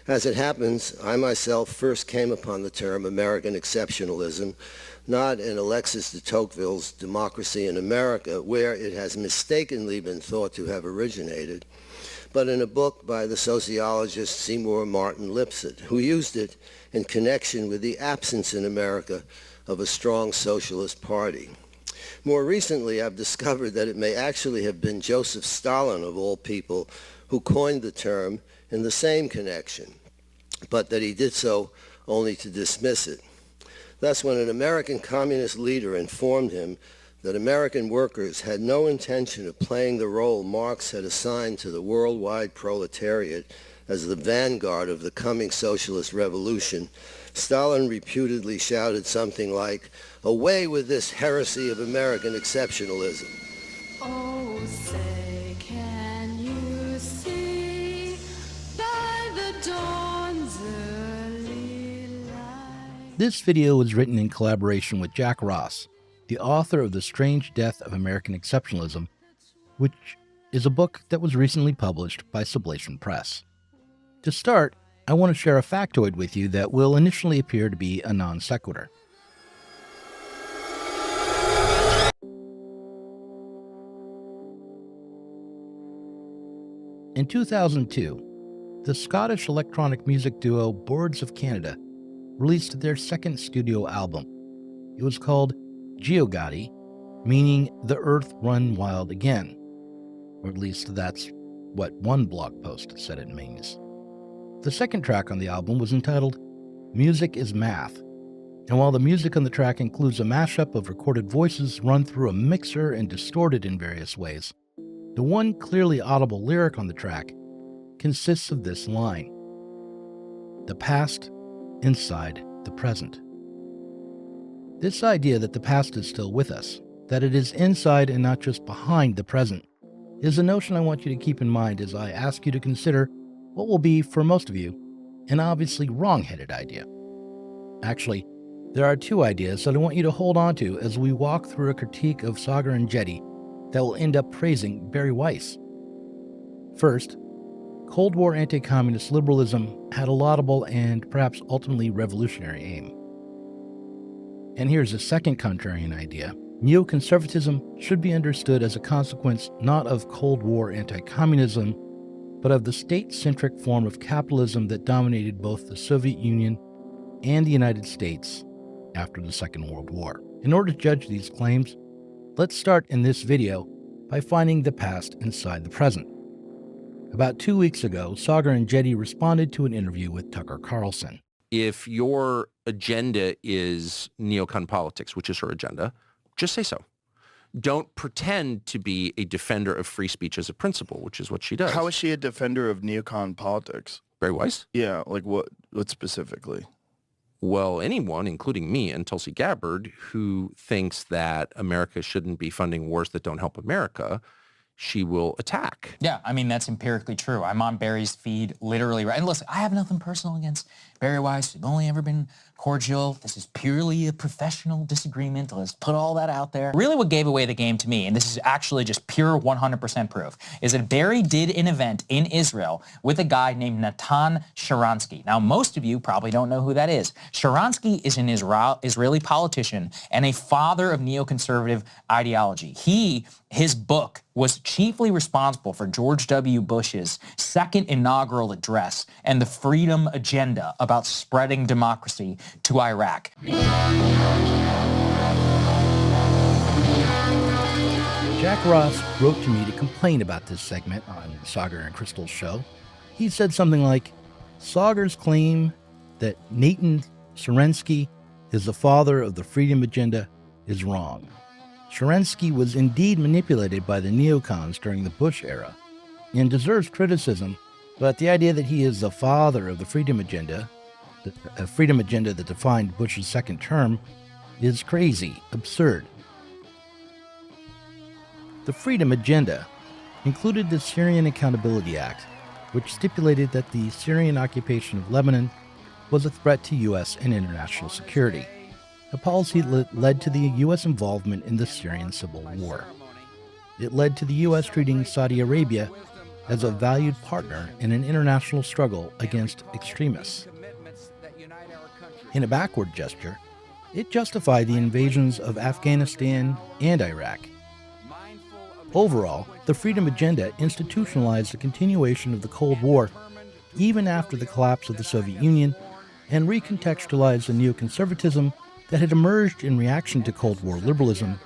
As it happens, I myself first came upon the term American exceptionalism, not in Alexis de Tocqueville's Democracy in America, where it has mistakenly been thought to have originated, but in a book by the sociologist Seymour Martin Lipset, who used it in connection with the absence in America of a strong socialist party. More recently, I've discovered that it may actually have been Joseph Stalin, of all people, who coined the term in the same connection, but that he did so only to dismiss it. Thus, when an American communist leader informed him that American workers had no intention of playing the role Marx had assigned to the worldwide proletariat as the vanguard of the coming socialist revolution, Stalin reputedly shouted something like, "Away with this heresy of American exceptionalism." Oh, say, can you see by the dawn's early light? This video was written in collaboration with Jack Ross, the author of The Strange Death of American Exceptionalism, which is a book that was recently published by Sublation Press. To start, I want to share a factoid with you that will initially appear to be a non sequitur. In 2002, the Scottish electronic music duo Boards of Canada released their second studio album. It was called Geogadi, meaning The Earth Run Wild Again, or at least that's what one blog post said it means. The second track on the album was entitled Music is Math, and while the music on the track includes a mashup of recorded voices run through a mixer and distorted in various ways, the one clearly audible lyric on the track consists of this line: "The past inside the present." This idea that the past is still with us, that it is inside and not just behind the present, is a notion I want you to keep in mind as I ask you to consider what will be, for most of you, an obviously wrong-headed idea. Actually, there are two ideas that I want you to hold on to as we walk through a critique of Saagar Enjeti that will end up praising Bari Weiss. First, Cold War anti-communist liberalism had a laudable and perhaps ultimately revolutionary aim. And here's a second contrarian idea. Neoconservatism should be understood as a consequence not of Cold War anti-communism, but of the state-centric form of capitalism that dominated both the Soviet Union and the United States after the Second World War. In order to judge these claims, let's start in this video by finding the past inside the present. About 2 weeks ago, Saagar Enjeti responded to an interview with Tucker Carlson. If your agenda is neocon politics, which is her agenda, just say so. Don't pretend to be a defender of free speech as a principle, which is what she does. How is she a defender of neocon politics? Bari Weiss? Yeah, like what specifically? Well, anyone, including me and Tulsi Gabbard, who thinks that America shouldn't be funding wars that don't help America, she will attack. Yeah, I mean, that's empirically true. I'm on Bari's feed literally, right? And listen, I have nothing personal against Bari Weiss. We've only ever been cordial. This is purely a professional disagreement. Let's put all that out there. Really what gave away the game to me, and this is actually just pure 100% proof, is that Bari did an event in Israel with a guy named Natan Sharansky. Now, most of you probably don't know who that is. Sharansky is an Israeli politician and a father of neoconservative ideology. His book was chiefly responsible for George W. Bush's second inaugural address and the freedom agenda about spreading democracy to Iraq. Jack Ross wrote to me to complain about this segment on Saagar and Crystal's show. He said something like, Saagar's claim that Natan Sharansky is the father of the freedom agenda is wrong. Sharansky was indeed manipulated by the neocons during the Bush era and deserves criticism, but the idea that he is the father of the freedom agenda, a freedom agenda that defined Bush's second term, is crazy, absurd. The freedom agenda included the Syrian Accountability Act, which stipulated that the Syrian occupation of Lebanon was a threat to U.S. and international security, a policy that led to the U.S. involvement in the Syrian civil war. It led to the U.S. treating Saudi Arabia as a valued partner in an international struggle against extremists. In a backward gesture, it justified the invasions of Afghanistan and Iraq. Overall, the Freedom Agenda institutionalized the continuation of the Cold War even after the collapse of the Soviet Union and recontextualized the neoconservatism that had emerged in reaction to Cold War liberalism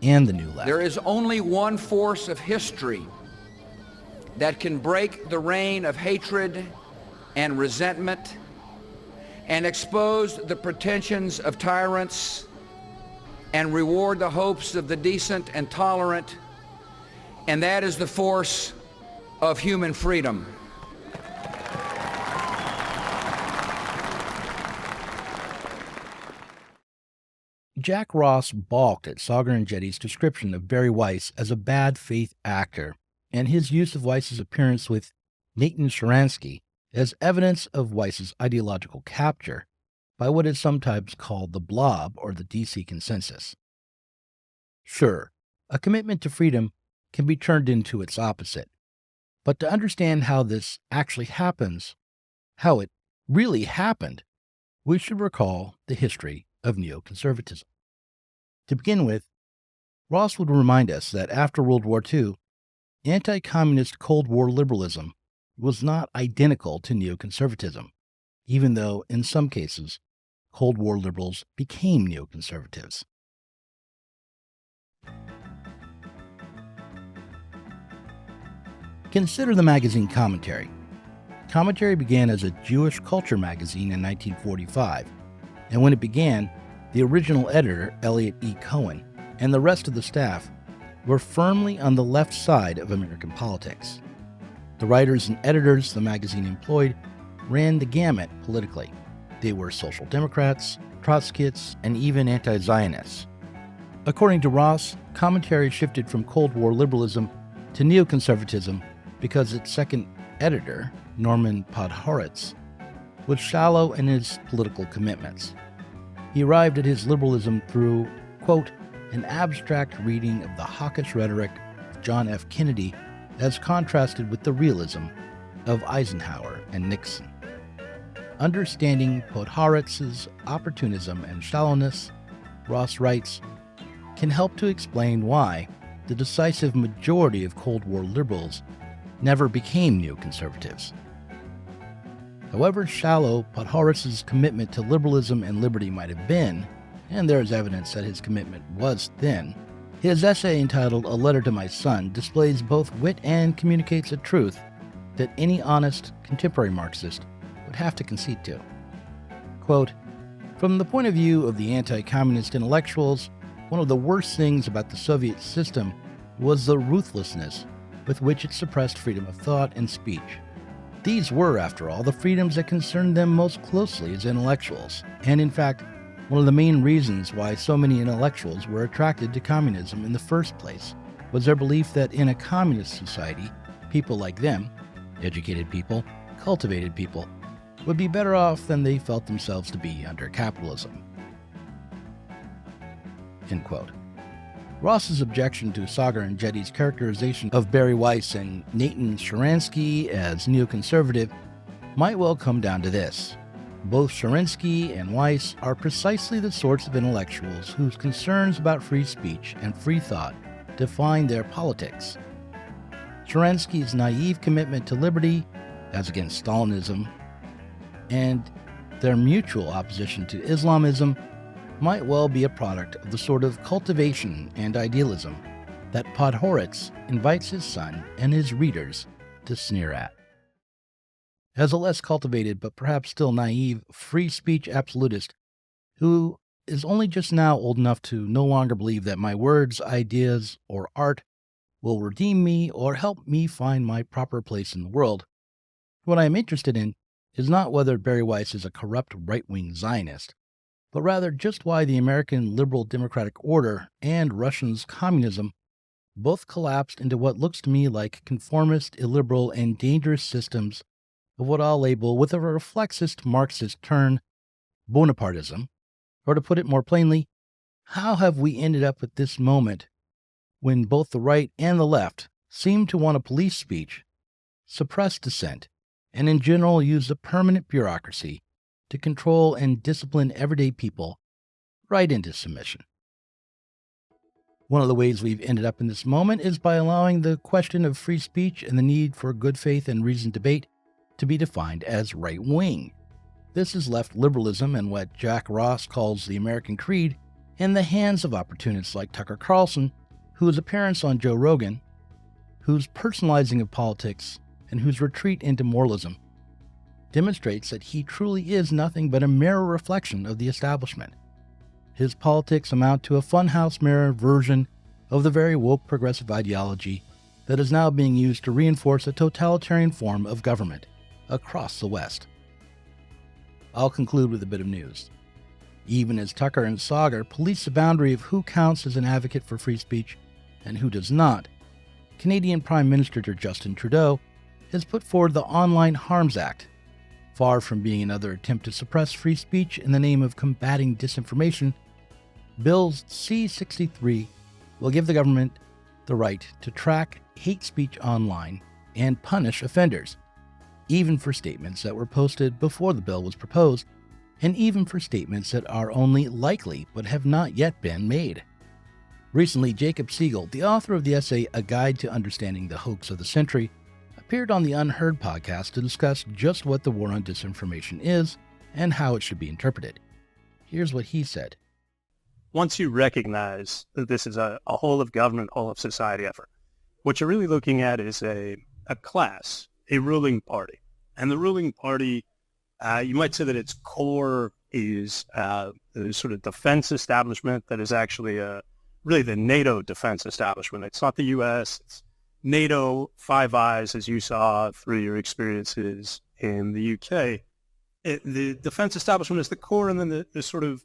and the New Left. There is only one force of history that can break the reign of hatred and resentment and expose the pretensions of tyrants and reward the hopes of the decent and tolerant, and that is the force of human freedom. Jack Ross balked at Saagar Enjeti's description of Bari Weiss as a bad faith actor, and his use of Weiss's appearance with Nathan Sharansky as evidence of Weiss's ideological capture by what is sometimes called the blob or the DC consensus. Sure, a commitment to freedom can be turned into its opposite, but to understand how this actually happens, how it really happened, we should recall the history of neoconservatism. To begin with, Ross would remind us that after World War II, anti-communist Cold War liberalism was not identical to neoconservatism, even though, in some cases, Cold War liberals became neoconservatives. Consider the magazine Commentary. Commentary began as a Jewish culture magazine in 1945, and when it began, the original editor, Elliot E. Cohen, and the rest of the staff were firmly on the left side of American politics. The writers and editors the magazine employed ran the gamut politically. They were social democrats, Trotskyists, and even anti-Zionists. According to Ross, Commentary shifted from Cold War liberalism to neoconservatism because its second editor, Norman Podhoretz, was shallow in his political commitments. He arrived at his liberalism through, quote, an abstract reading of the hawkish rhetoric of John F. Kennedy as contrasted with the realism of Eisenhower and Nixon. Understanding Podhoretz's opportunism and shallowness, Ross writes, can help to explain why the decisive majority of Cold War liberals never became neoconservatives. However shallow Podhoretz's commitment to liberalism and liberty might have been, and there is evidence that his commitment was thin, his essay entitled A Letter to My Son displays both wit and communicates a truth that any honest contemporary Marxist would have to concede to. Quote, from the point of view of the anti-communist intellectuals, one of the worst things about the Soviet system was the ruthlessness with which it suppressed freedom of thought and speech. These were, after all, the freedoms that concerned them most closely as intellectuals, and in fact, one of the main reasons why so many intellectuals were attracted to communism in the first place was their belief that in a communist society, people like them, educated people, cultivated people, would be better off than they felt themselves to be under capitalism. End quote. Ross's objection to Saagar Enjeti's characterization of Bari Weiss and Nathan Sharansky as neoconservative might well come down to this. Both Sharansky and Weiss are precisely the sorts of intellectuals whose concerns about free speech and free thought define their politics. Sharansky's naive commitment to liberty, as against Stalinism, and their mutual opposition to Islamism might well be a product of the sort of cultivation and idealism that Podhoretz invites his son and his readers to sneer at. As a less cultivated but perhaps still naive free speech absolutist who is only just now old enough to no longer believe that my words, ideas, or art will redeem me or help me find my proper place in the world, what I am interested in is not whether Bari Weiss is a corrupt right-wing Zionist, but rather just why the American liberal democratic order and Russia's communism both collapsed into what looks to me like conformist, illiberal, and dangerous systems of what I'll label with a reflexist Marxist turn, Bonapartism, or to put it more plainly, how have we ended up at this moment when both the right and the left seem to want to police speech suppress dissent, and in general use the permanent bureaucracy to control and discipline everyday people right into submission. One of the ways we've ended up in this moment is by allowing the question of free speech and the need for good faith and reasoned debate to be defined as right-wing. This has left liberalism and what Jack Ross calls the American creed in the hands of opportunists like Tucker Carlson, whose appearance on Joe Rogan, whose personalizing of politics, and whose retreat into moralism demonstrates that he truly is nothing but a mirror reflection of the establishment. His politics amount to a funhouse mirror version of the very woke progressive ideology that is now being used to reinforce a totalitarian form of government across the West. I'll conclude with a bit of news. Even as Tucker and Saagar police the boundary of who counts as an advocate for free speech and who does not, Canadian Prime Minister Justin Trudeau has put forward the Online Harms Act. Far from being another attempt to suppress free speech in the name of combating disinformation, Bill C-63 will give the government the right to track hate speech online and punish offenders, even for statements that were posted before the bill was proposed, and even for statements that are only likely but have not yet been made. Recently, Jacob Siegel, the author of the essay A Guide to Understanding the Hoax of the Century, appeared on the Unheard podcast to discuss just what the war on disinformation is and how it should be interpreted. Here's what he said. Once you recognize that this is a whole of government, whole of society effort, what you're really looking at is a class, a ruling party. And the ruling party, you might say that its core is the sort of defense establishment that is actually really the NATO defense establishment. It's not the U.S., it's NATO, Five Eyes, as you saw through your experiences in the UK. The defense establishment is the core, and then the sort of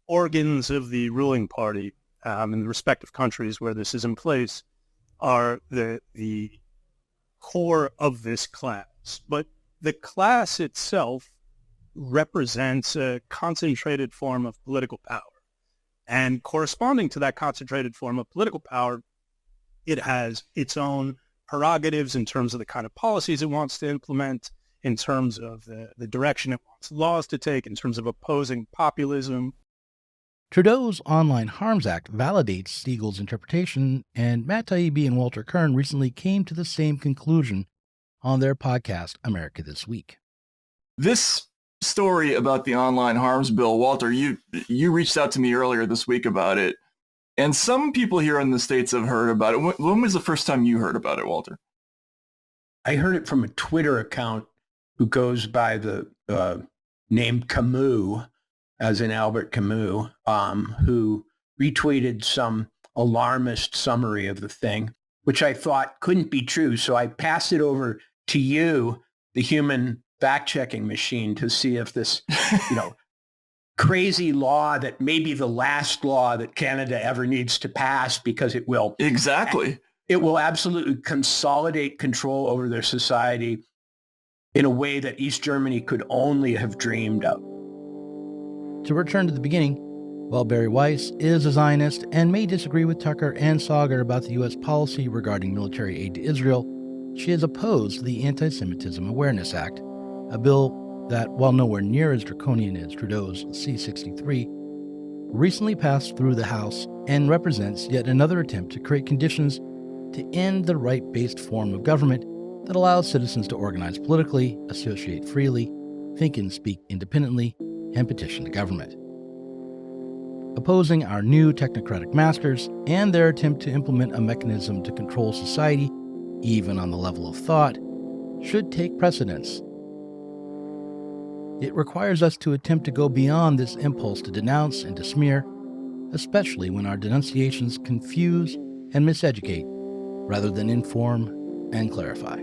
organs of the ruling party in the respective countries where this is in place are the core of this class. But the class itself represents a concentrated form of political power. And corresponding to that concentrated form of political power, it has its own prerogatives in terms of the kind of policies it wants to implement, in terms of the direction it wants laws to take, in terms of opposing populism. Trudeau's Online Harms Act validates Siegel's interpretation, and Matt Taibbi and Walter Kern recently came to the same conclusion on their podcast, America This Week. This story about the online harms bill, Walter, you reached out to me earlier this week about it, and some people here in the States have heard about it. When was the first time you heard about it, Walter? I heard it from a Twitter account who goes by the name Camus, as in Albert Camus, who retweeted some alarmist summary of the thing, which I thought couldn't be true. So I passed it over to you, the human fact-checking machine, to see if this, crazy law that may be the last law that Canada ever needs to pass, because it will. Exactly. It will absolutely consolidate control over their society in a way that East Germany could only have dreamed of. To return to the beginning, while Bari Weiss is a Zionist and may disagree with Tucker and Saagar about the U.S. policy regarding military aid to Israel, she is opposed to the Anti-Semitism Awareness Act, a bill that, while nowhere near as draconian as Trudeau's C-63, recently passed through the House and represents yet another attempt to create conditions to end the right-based form of government that allows citizens to organize politically, associate freely, think and speak independently, and petition the government. Opposing our new technocratic masters and their attempt to implement a mechanism to control society, even on the level of thought, should take precedence. It requires us to attempt to go beyond this impulse to denounce and to smear, especially when our denunciations confuse and miseducate rather than inform and clarify.